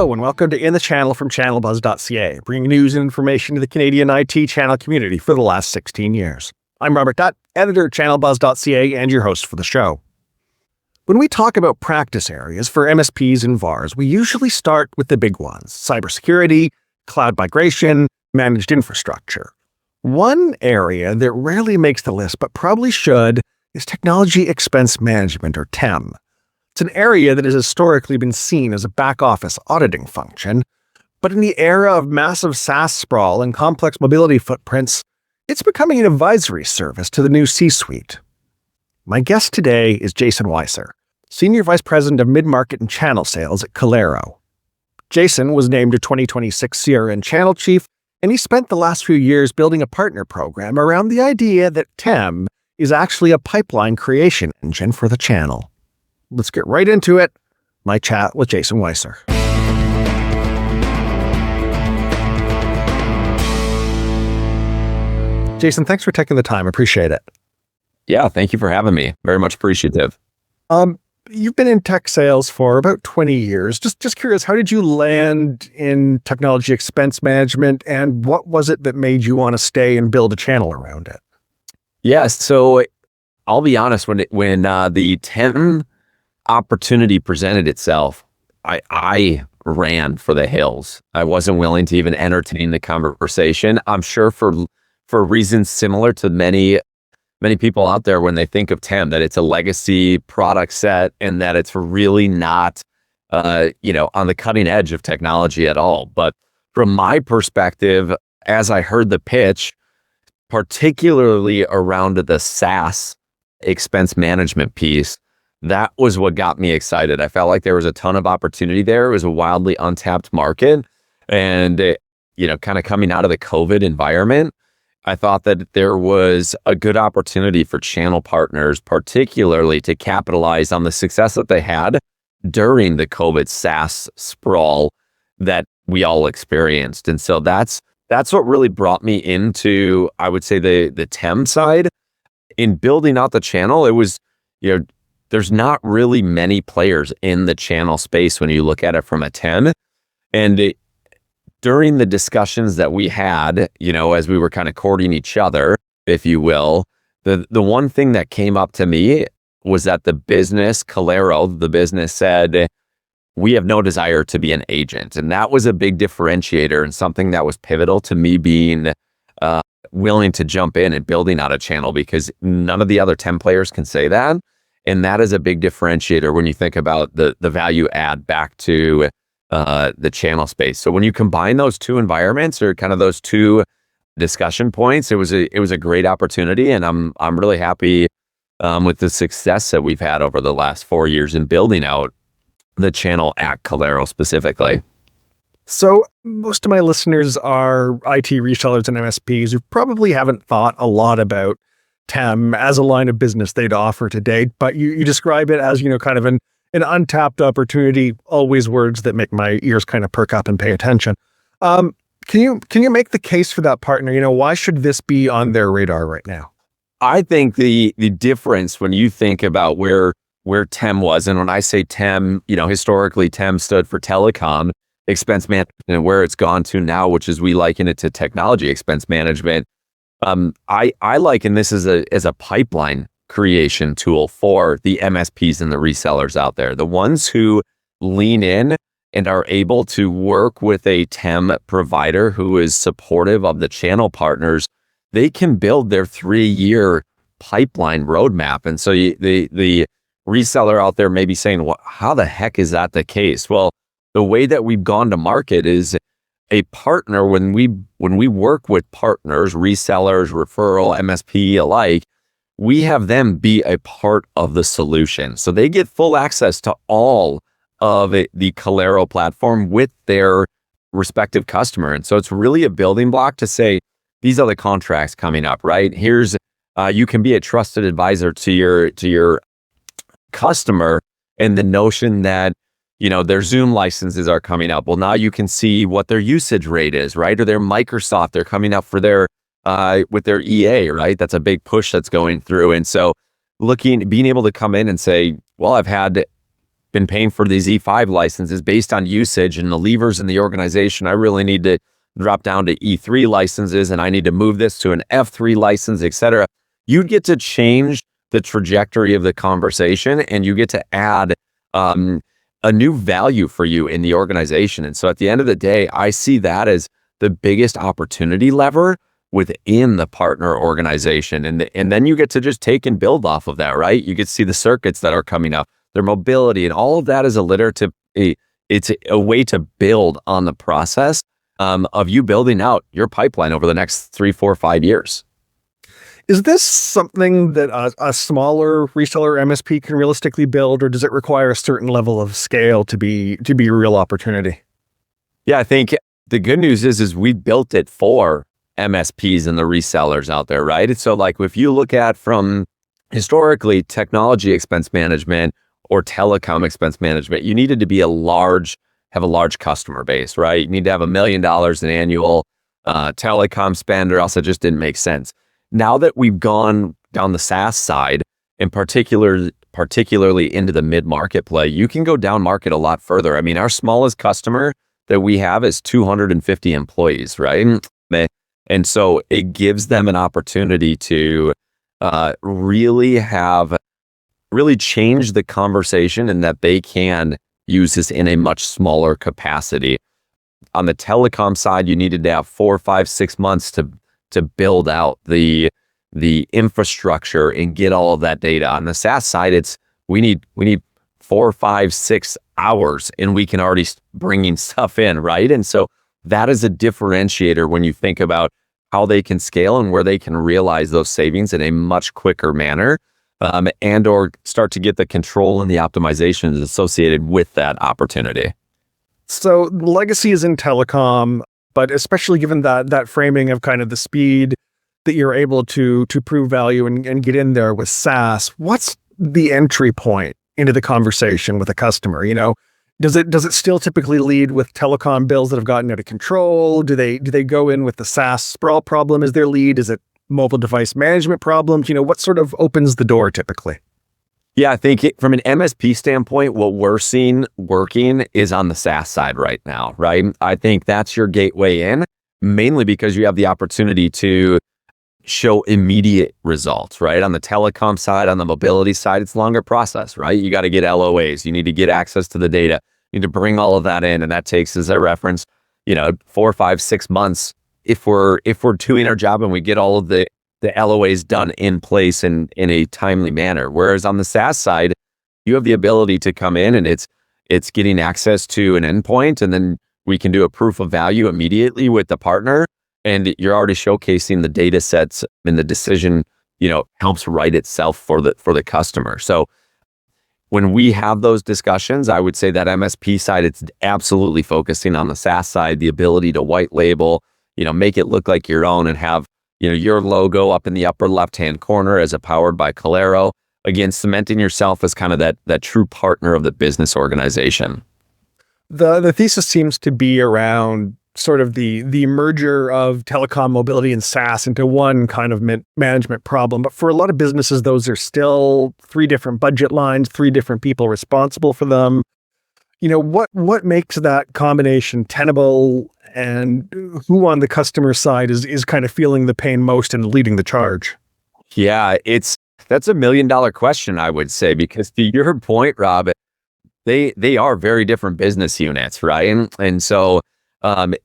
Hello and welcome to In the Channel from channelbuzz.ca, bringing news and information to the Canadian IT channel community for the last 16 years. I'm Robert Dutt, editor at channelbuzz.ca and your host for the show. When we talk about practice areas for MSPs and VARs, we usually start with the big ones: cybersecurity, cloud migration, managed infrastructure. One area that rarely makes the list but probably should is technology expense management, or TEM. It's an area that has historically been seen as a back-office auditing function, but in the era of massive SaaS sprawl and complex mobility footprints, it's becoming an advisory service to the new C-suite. My guest today is Jason Wieser, Senior Vice President of Mid-Market and Channel Sales at Calero. Jason was named a 2026 CRN Channel Chief, and he spent the last few years building a partner program around the idea that TEM is actually a pipeline creation engine for the channel. Let's get right into it. My chat with Jason Wieser. Jason, thanks for taking the time. Appreciate it. Yeah, thank you for having me. Very much appreciative. You've been in tech sales for about 20 years. Just curious, how did you land in technology expense management, and what was it that made you want to stay and build a channel around it? Yeah, so I'll be honest, when the TEM opportunity presented itself, I ran for the hills. I wasn't willing to even entertain the conversation. I'm sure for reasons similar to many people out there when they think of TEM, that it's a legacy product set and that it's really not on the cutting edge of technology at all. But from my perspective, as I heard the pitch, particularly around the SaaS expense management piece, that was what got me excited. I felt like there was a ton of opportunity there. It was a wildly untapped market. And, kind of coming out of the COVID environment, I thought that there was a good opportunity for channel partners, particularly to capitalize on the success that they had during the COVID SaaS sprawl that we all experienced. And so that's what really brought me into, I would say, the TEM side. In building out the channel, it was, there's not really many players in the channel space when you look at it from a 10. And during the discussions that we had, as we were kind of courting each other, if you will, the one thing that came up to me was that the business, Calero, the business said, we have no desire to be an agent. And that was a big differentiator and something that was pivotal to me being willing to jump in and building out a channel, because none of the other 10 players can say that. And that is a big differentiator when you think about the value add back to the channel space. So when you combine those two environments, or kind of those two discussion points, it was a great opportunity, and I'm really happy with the success that we've had over the last 4 years in building out the channel at Calero specifically. So most of my listeners are IT resellers and MSPs who probably haven't thought a lot about TEM as a line of business they'd offer to date, but you describe it as, kind of an untapped opportunity, always words that make my ears kind of perk up and pay attention. Can you make the case for that partner? Why should this be on their radar right now? I think the difference when you think about where TEM was, and when I say TEM, historically TEM stood for telecom expense management, and where it's gone to now, which is we liken it to technology expense management. I liken this as a pipeline creation tool for the MSPs and the resellers out there, the ones who lean in and are able to work with a TEM provider who is supportive of the channel partners. They can build their 3-year pipeline roadmap. And so the reseller out there may be saying, well, how the heck is that the case? Well, the way that we've gone to market is a partner. When we work with partners, resellers, referral, MSP alike, we have them be a part of the solution. So they get full access to all of the Calero platform with their respective customer. And so it's really a building block to say, these are the contracts coming up, right? Here's, you can be a trusted advisor to your customer, and the notion that, their Zoom licenses are coming up. Well, now you can see what their usage rate is, right? Or their Microsoft, they're coming up for their, with their EA, right? That's a big push that's going through. And so being able to come in and say, well, I've had been paying for these E5 licenses based on usage and the levers in the organization. I really need to drop down to E3 licenses, and I need to move this to an F3 license, et cetera. You get to change the trajectory of the conversation, and you get to add a new value for you in the organization. And so at the end of the day, I see that as the biggest opportunity lever within the partner organization. And then you get to just take and build off of that, right? You get to see the circuits that are coming up, their mobility, and all of that is it's a way to build on the process of you building out your pipeline over the next 3, 4, 5 years. Is this something that a smaller reseller MSP can realistically build, or does it require a certain level of scale to be a real opportunity? Yeah, I think the good news is we built it for MSPs and the resellers out there, right? And so like if you look at from historically technology expense management or telecom expense management, you needed to be have a large customer base, right? You need to have $1 million in annual telecom spend, or else it just didn't make sense. Now that we've gone down the SaaS side, and particularly into the mid-market play, you can go down market a lot further. I mean, our smallest customer that we have is 250 employees, right? And so it gives them an opportunity to really change the conversation, and that they can use this in a much smaller capacity. On the telecom side, you needed to have 4, 5, 6 months to build out the infrastructure and get all of that data. On the SaaS side, we need 4, 5, 6 hours, and we can already bringing stuff in, right? And so that is a differentiator when you think about how they can scale and where they can realize those savings in a much quicker manner, and or start to get the control and the optimizations associated with that opportunity. So legacy is in telecom, but especially given that framing of kind of the speed that you're able to prove value and get in there with SaaS, what's the entry point into the conversation with a customer? You know, does it still typically lead with telecom bills that have gotten out of control? Do they go in with the SaaS sprawl problem as their lead? Is it mobile device management problems? You know, what sort of opens the door typically? Yeah, I think from an MSP standpoint, what we're seeing working is on the SaaS side right now, right? I think that's your gateway in, mainly because you have the opportunity to show immediate results, right? On the telecom side, on the mobility side, it's a longer process, right? You got to get LOAs, you need to get access to the data, you need to bring all of that in, and that takes, as I referenced, 4, 5, 6 months if we're doing our job and we get all of the LOAs done in place in a timely manner. Whereas on the SaaS side, you have the ability to come in and it's getting access to an endpoint, and then we can do a proof of value immediately with the partner, and you're already showcasing the data sets, and the decision, helps write itself for the customer. So when we have those discussions, I would say that MSP side, it's absolutely focusing on the SaaS side, the ability to white label, make it look like your own, and have your logo up in the upper left-hand corner as a powered by Calero. Again, cementing yourself as kind of that true partner of the business organization. The thesis seems to be around sort of the merger of telecom, mobility, and SaaS into one kind of management problem. But for a lot of businesses, those are still 3 different budget lines, 3 different people responsible for them. What makes that combination tenable, and who on the customer side is kind of feeling the pain most and leading the charge? Yeah, that's $1 million question, I would say, because to your point, Rob, they are very different business units, right? And so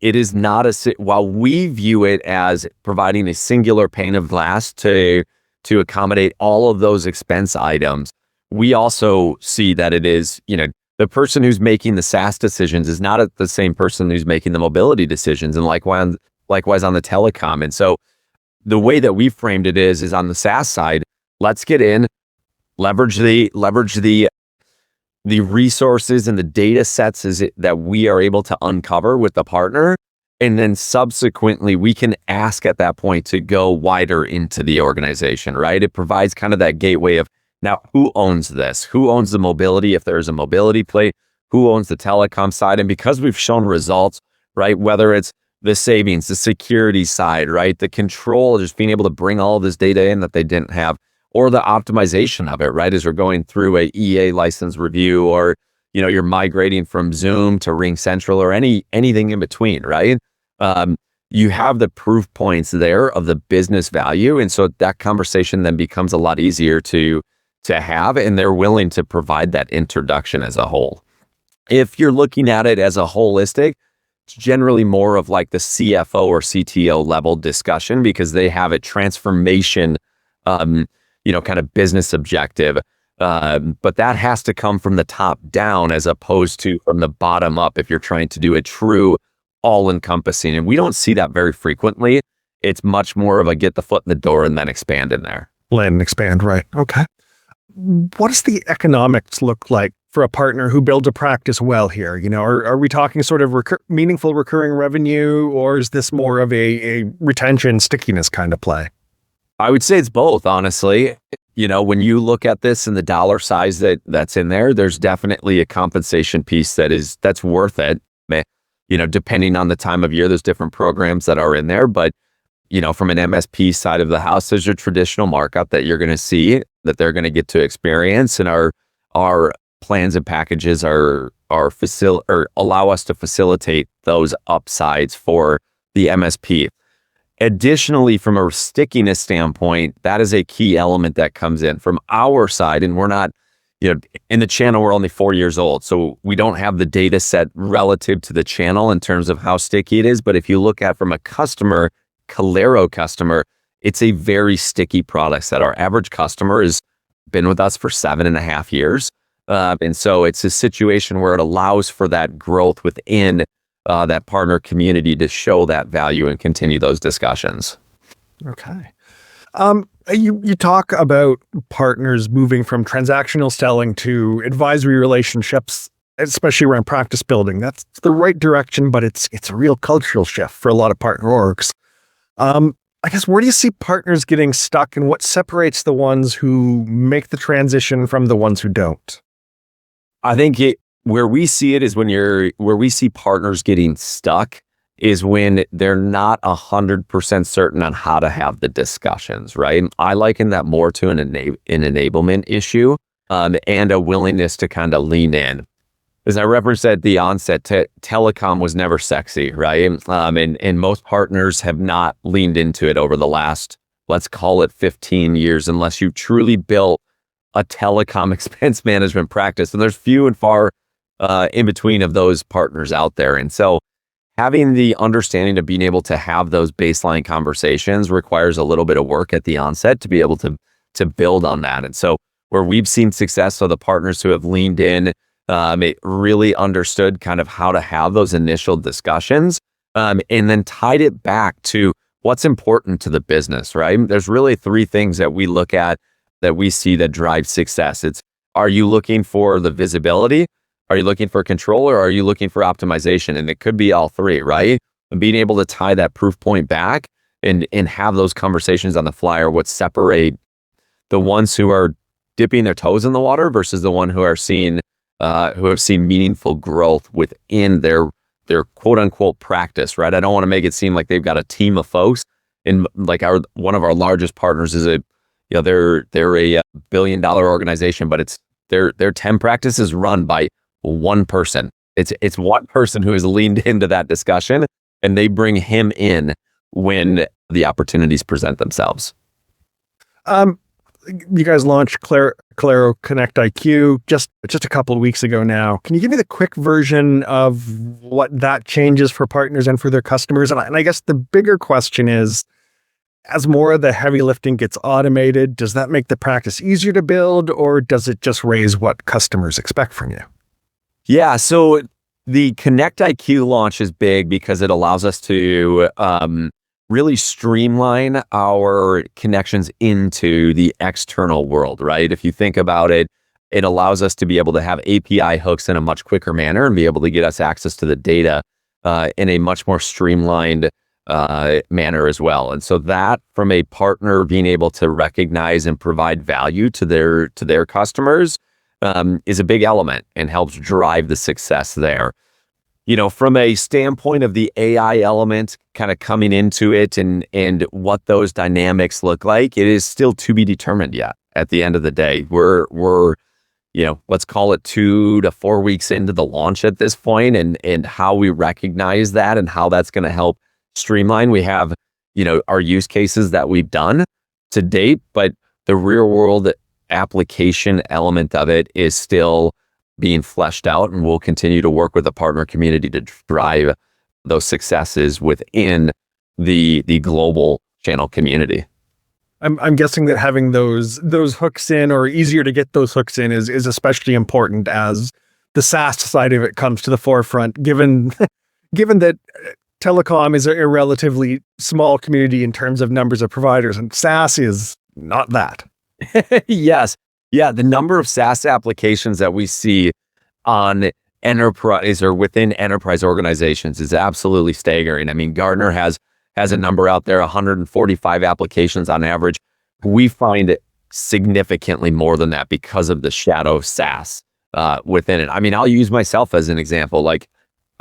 it is not while we view it as providing a singular pane of glass to accommodate all of those expense items, we also see that it is, the person who's making the SaaS decisions is not the same person who's making the mobility decisions, and likewise on the telecom. And so the way that we framed it is on the SaaS side, let's get in, leverage the resources and the data sets that we are able to uncover with the partner. And then subsequently, we can ask at that point to go wider into the organization, right? It provides kind of that gateway of, now, who owns this? Who owns the mobility? If there's a mobility play, who owns the telecom side? And because we've shown results, right? Whether it's the savings, the security side, right? The control, just being able to bring all of this data in that they didn't have, or the optimization of it, right? As we're going through a EA license review, or you're migrating from Zoom to Ring Central or anything in between, right? You have the proof points there of the business value. And so that conversation then becomes a lot easier to have, and they're willing to provide that introduction as a whole. If you're looking at it as a holistic, it's generally more of like the CFO or CTO level discussion because they have a transformation, kind of business objective. But that has to come from the top down as opposed to from the bottom up if you're trying to do a true all-encompassing. And we don't see that very frequently. It's much more of a get the foot in the door and then expand in there. Land and expand, right? Okay. What does the economics look like for a partner who builds a practice well here? Are we talking sort of meaningful recurring revenue, or is this more of a retention stickiness kind of play? I would say it's both, honestly. When you look at this and the dollar size that's in there, there's definitely a compensation piece that's worth it. Depending on the time of year, there's different programs that are in there. But, from an MSP side of the house, there's your traditional markup that you're going to see that they're going to get to experience. And our plans and packages allow us to facilitate those upsides for the MSP. Additionally, from a stickiness standpoint, that is a key element that comes in from our side. And we're not, in the channel, we're only 4 years old. So we don't have the data set relative to the channel in terms of how sticky it is. But if you look at from a Calero customer, it's a very sticky product that our average customer has been with us for 7.5 years. And so it's a situation where it allows for that growth within that partner community to show that value and continue those discussions. Okay. You talk about partners moving from transactional selling to advisory relationships, especially around practice building. That's the right direction, but it's a real cultural shift for a lot of partner orgs. I guess, where do you see partners getting stuck, and what separates the ones who make the transition from the ones who don't? I think where we see it is where we see partners getting stuck is when they're not 100% certain on how to have the discussions, right? I liken that more to an enablement issue and a willingness to kind of lean in. As I referenced at the onset, telecom was never sexy, right? And most partners have not leaned into it over the last, let's call it 15 years, unless you truly built a telecom expense management practice. And there's few and far in between of those partners out there. And so having the understanding of being able to have those baseline conversations requires a little bit of work at the onset to be able to build on that. And so where we've seen success, so the partners who have leaned in, it really understood kind of how to have those initial discussions, and then tied it back to what's important to the business, right? There's really 3 things that we look at that we see that drive success. It's, are you looking for the visibility? Are you looking for control, or are you looking for optimization? And it could be all 3, right? And being able to tie that proof point back and have those conversations on the fly are what separate the ones who are dipping their toes in the water versus the one who have seen meaningful growth within their quote unquote practice, right? I don't want to make it seem like they've got a team of folks. And like one of our largest partners is they're a $1 billion organization, but it's their 10 practices run by one person. It's one person who has leaned into that discussion, and they bring him in when the opportunities present themselves. You guys launched Calero Connect IQ just a couple of weeks ago now. Can you give me the quick version of what that changes for partners and for their customers? And I guess the bigger question is, as more of the heavy lifting gets automated, does that make the practice easier to build, or does it just raise what customers expect from you? Yeah, so the Connect IQ launch is big because it allows us to really streamline our connections into the external world, right? If you think about it, it allows us to be able to have API hooks in a much quicker manner and be able to get us access to the data in a much more streamlined manner as well. And so that, from a partner being able to recognize and provide value to their customers, is a big element and helps drive the success there. From a standpoint of the AI element kind of coming into it and what those dynamics look like, it is still to be determined yet. At the end of the day, we're let's call it 2 to 4 weeks into the launch at this point, and how we recognize that and how that's going to help streamline. We have, our use cases that we've done to date, but the real world application element of it is still being fleshed out, and we'll continue to work with the partner community to drive those successes within the global channel community. I'm guessing that having those hooks in, or easier to get those hooks in, is especially important as the SaaS side of it comes to the forefront, given that telecom is a relatively small community in terms of numbers of providers, and SaaS is not that. Yes. Yeah, the number of SaaS applications that we see on enterprise or within enterprise organizations is absolutely staggering. I mean, Gartner has a number out there, 145 applications on average. We find it significantly more than that because of the shadow SaaS within it. I mean, I'll use myself as an example. Like,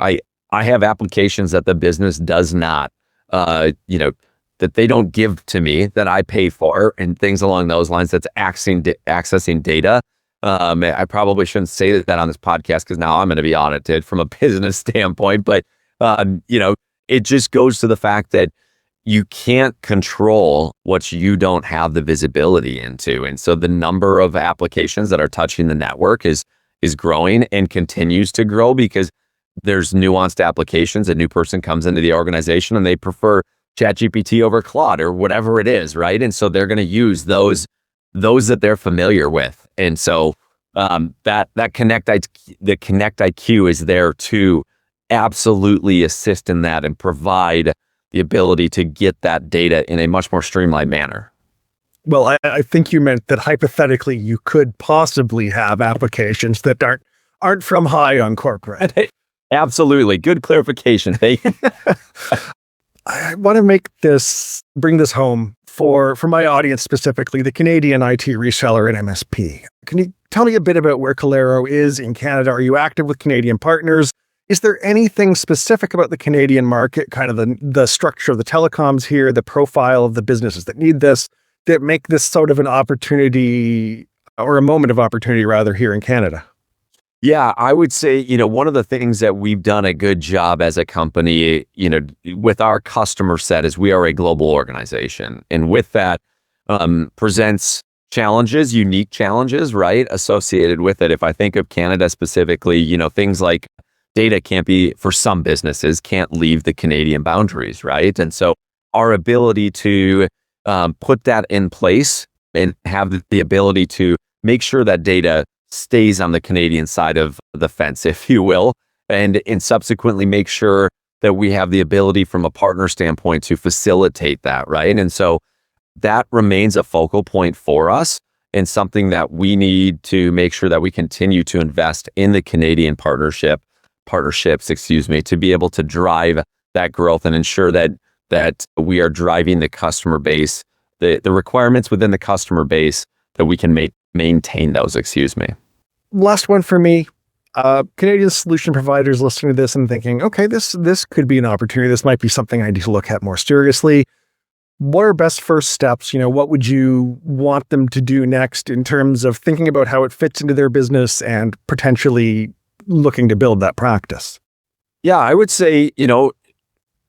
I have applications that the business does not, that they don't give to me, that I pay for, and things along those lines. That's accessing data. I probably shouldn't say that on this podcast, because now I'm going to be audited from a business standpoint. But it just goes to the fact that you can't control what you don't have the visibility into. And so the number of applications that are touching the network is growing and continues to grow, because there's nuanced applications. A new person comes into the organization and they prefer ChatGPT over Claude or whatever it is, right? And so they're going to use those that they're familiar with. And so the Connect IQ is there to absolutely assist in that and provide the ability to get that data in a much more streamlined manner. Well, I think you meant that hypothetically you could possibly have applications that aren't from high on corporate. Absolutely. Good clarification. I want to bring this home for my audience, specifically the Canadian IT reseller and MSP. Can you tell me a bit about where Calero is in Canada? Are you active with Canadian partners? Is there anything specific about the Canadian market, kind of the structure of the telecoms here, the profile of the businesses that need this, that make this sort of an opportunity, or a moment of opportunity rather, here in Canada? Yeah, I would say, one of the things that we've done a good job as a company, with our customer set, is we are a global organization. And with that presents challenges, unique challenges, right, associated with it. If I think of Canada specifically, things like data for some businesses, can't leave the Canadian boundaries, right? And so our ability to put that in place and have the ability to make sure that data stays on the Canadian side of the fence, if you will, and subsequently make sure that we have the ability from a partner standpoint to facilitate that, right? And so that remains a focal point for us, and something that we need to make sure that we continue to invest in the Canadian partnerships, to be able to drive that growth and ensure that we are driving the customer base, the requirements within the customer base, that we can maintain those, Last one for me. Canadian solution providers listening to this and thinking, okay, this could be an opportunity. This might be something I need to look at more seriously. What are best first steps? What would you want them to do next in terms of thinking about how it fits into their business and potentially looking to build that practice? Yeah, I would say,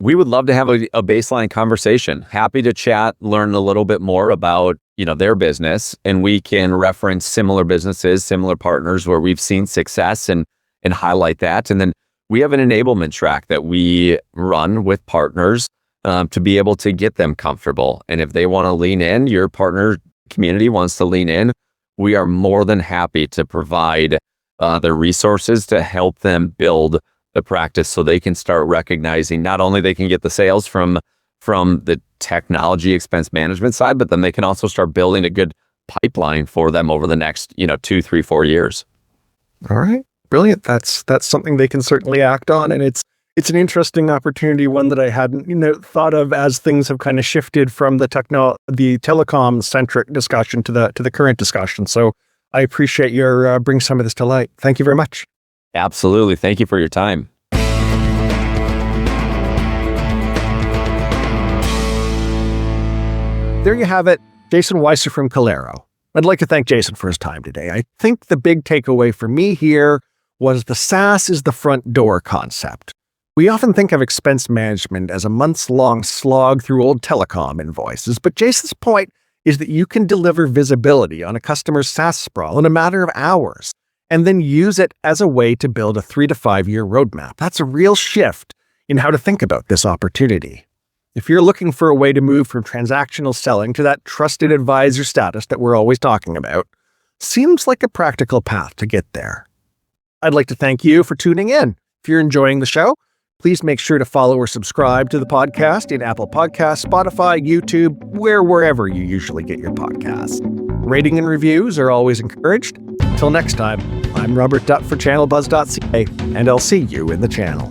we would love to have a baseline conversation. Happy to chat, learn a little bit more about, their business, and we can reference similar businesses, similar partners where we've seen success and highlight that. And then we have an enablement track that we run with partners to be able to get them comfortable. And if they want to lean in, your partner community wants to lean in, we are more than happy to provide the resources to help them build the practice, so they can start recognizing not only they can get the sales from the technology expense management side, but then they can also start building a good pipeline for them over the next 2, 3, 4 years. All right, brilliant. That's something they can certainly act on, and it's an interesting opportunity, one that I hadn't thought of as things have kind of shifted from the telecom centric discussion to the current discussion. So I appreciate your bring some of this to light. Thank you very much. Absolutely. Thank you for your time. There you have it. Jason Wieser from Calero. I'd like to thank Jason for his time today. I think the big takeaway for me here was the SaaS is the front door concept. We often think of expense management as a months-long slog through old telecom invoices, but Jason's point is that you can deliver visibility on a customer's SaaS sprawl in a matter of hours, and then use it as a way to build a 3 to 5 year roadmap. That's a real shift in how to think about this opportunity. If you're looking for a way to move from transactional selling to that trusted advisor status that we're always talking about, seems like a practical path to get there. I'd like to thank you for tuning in. If you're enjoying the show, please make sure to follow or subscribe to the podcast in Apple Podcasts, Spotify, YouTube, wherever you usually get your podcasts. Rating and reviews are always encouraged. Until next time, I'm Robert Dutt for channelbuzz.ca, and I'll see you in the channel.